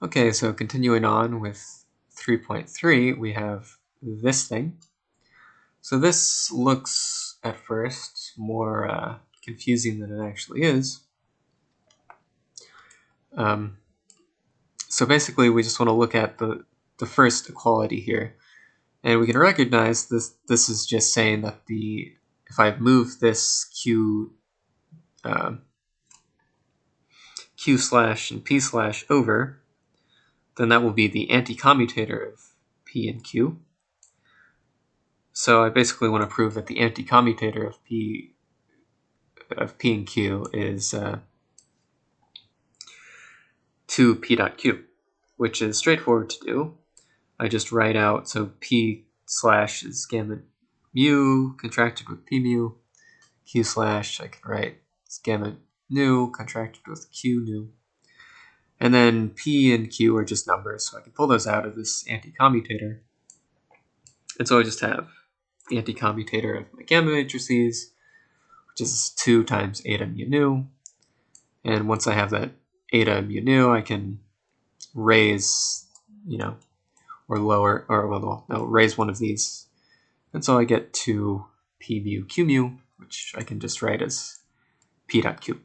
Okay, so continuing on with 3.3, we have this thing. So this looks at first more confusing than it actually is. So basically we just want to look at the first equality here. And we can recognize this is just saying that if I move this Q slash and P slash over, then that will be the anti-commutator of P and Q. So I basically want to prove that the anti-commutator of P and Q is 2 P dot Q, which is straightforward to do. I just write out, so P slash is gamma mu contracted with P mu, Q slash I can write is gamma nu contracted with Q nu. And then P and Q are just numbers, so I can pull those out of this anti-commutator. And so I just have the anti-commutator of my gamma matrices, which is 2 times eta mu nu. And once I have that eta mu nu, I can raise, or lower, or well, no, raise one of these. And so I get 2 P mu Q mu, which I can just write as P dot Q.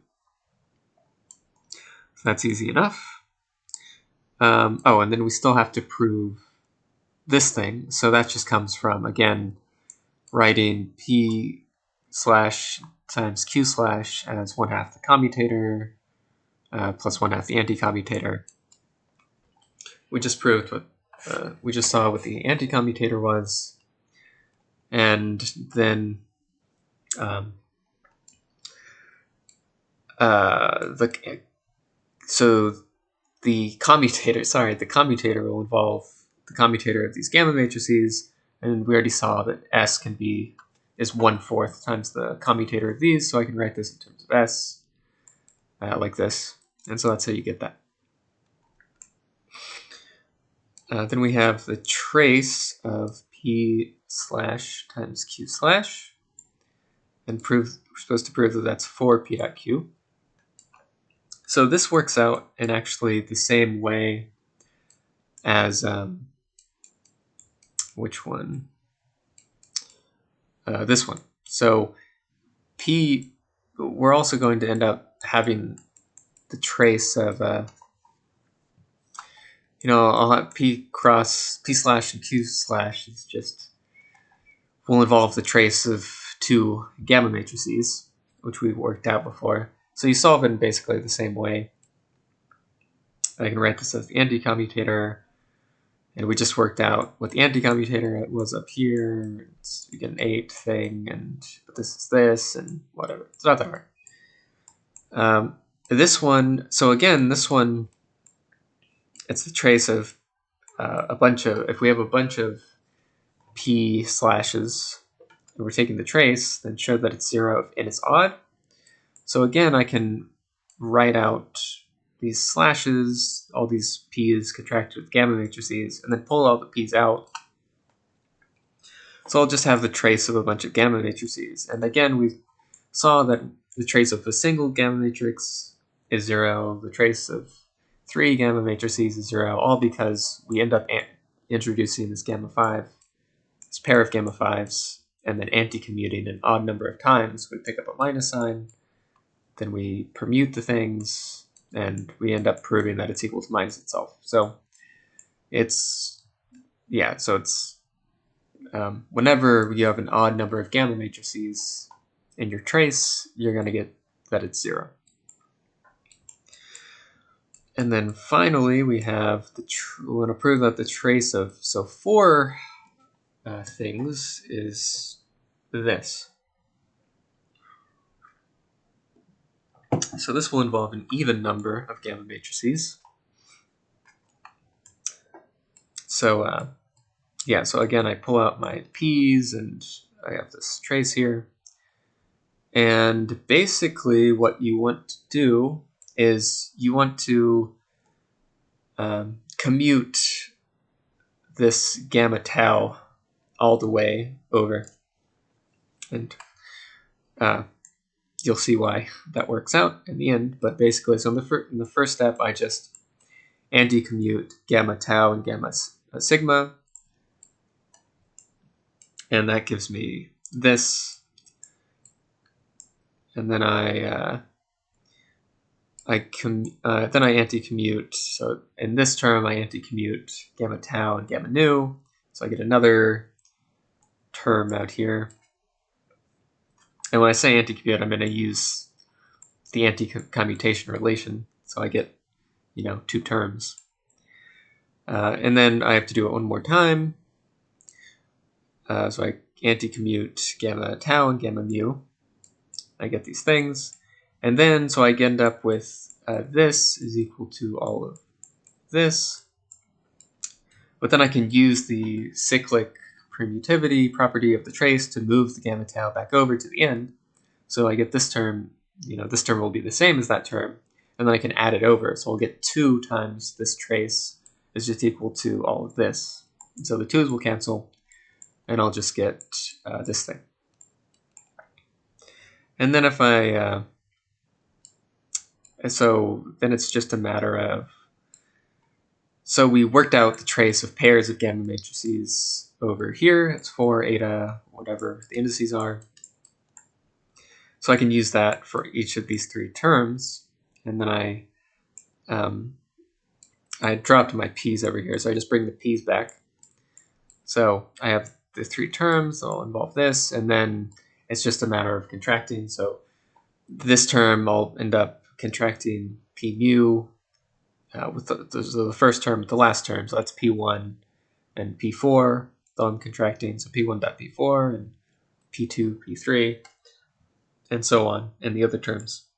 So that's easy enough. And then we still have to prove this thing. So that just comes from, again, writing P slash times Q slash as 1/2 the commutator plus 1/2 the anti-commutator. We just proved what we just saw what the anti-commutator was, and then the commutator will involve the commutator of these gamma matrices, and we already saw that S is 1/4 times the commutator of these, so I can write this in terms of S like this, and so that's how you get that. Then we have the trace of P slash times Q slash, and we're supposed to prove that that's 4 P dot Q. So this works out in actually the same way as which one? This one. So P, we're also going to end up having the trace of I'll have P slash and Q slash will involve the trace of 2 gamma matrices, which we've worked out before. So you solve it in basically the same way. I can write this as the anti-commutator, and we just worked out what the anti-commutator was up here. We get an 8 thing, but this is this, and whatever. It's not that hard. This one, so again, this one, it's the trace of if we have a bunch of P slashes, and we're taking the trace, then show that it's 0 and it's odd. So again, I can write out these slashes, all these P's contracted with gamma matrices, and then pull all the P's out. So I'll just have the trace of a bunch of gamma matrices. And again, we saw that the trace of a single gamma matrix is 0, the trace of 3 gamma matrices is 0, all because we end up introducing this this pair of gamma 5s, and then anti-commuting an odd number of times. We pick up a minus sign, then we permute the things, and we end up proving that it's equal to minus itself. So whenever you have an odd number of gamma matrices in your trace, you're going to get that it's 0. And then finally, we have we want to prove that the trace of 4 things is this. So this will involve an even number of gamma matrices. So so again, I pull out my P's, and I have this trace here. And basically, what you want to do is you want to commute this gamma tau all the way over. And you'll see why that works out in the end. But basically, so in the first step, I just anti-commute gamma tau and gamma sigma, and that gives me this. And then I anti-commute. So in this term, I anti-commute gamma tau and gamma nu. So I get another term out here. And when I say anti-commute, I'm going to use the anti-commutation relation. So I get, two terms. And then I have to do it one more time. So I anti-commute gamma tau and gamma mu. I get these things. And then, so I end up with this is equal to all of this. But then I can use the cyclic permutivity property of the trace to move the gamma tau back over to the end. So I get this term, this term will be the same as that term. And then I can add it over. So I'll get 2 times this trace is just equal to all of this. And so the 2's will cancel, and I'll just get this thing. And then if so then it's just a matter of, so we worked out the trace of pairs of gamma matrices over here. It's 4, eta, whatever the indices are. So I can use that for each of these 3 terms. And then I dropped my p's over here, so I just bring the p's back. So I have the 3 terms, they'll involve this, and then it's just a matter of contracting. So this term, I'll end up contracting p mu with the first term with the last term. So that's p1 and p4. So I'm contracting, so p1.p4 and p2, p3, and so on, and the other terms.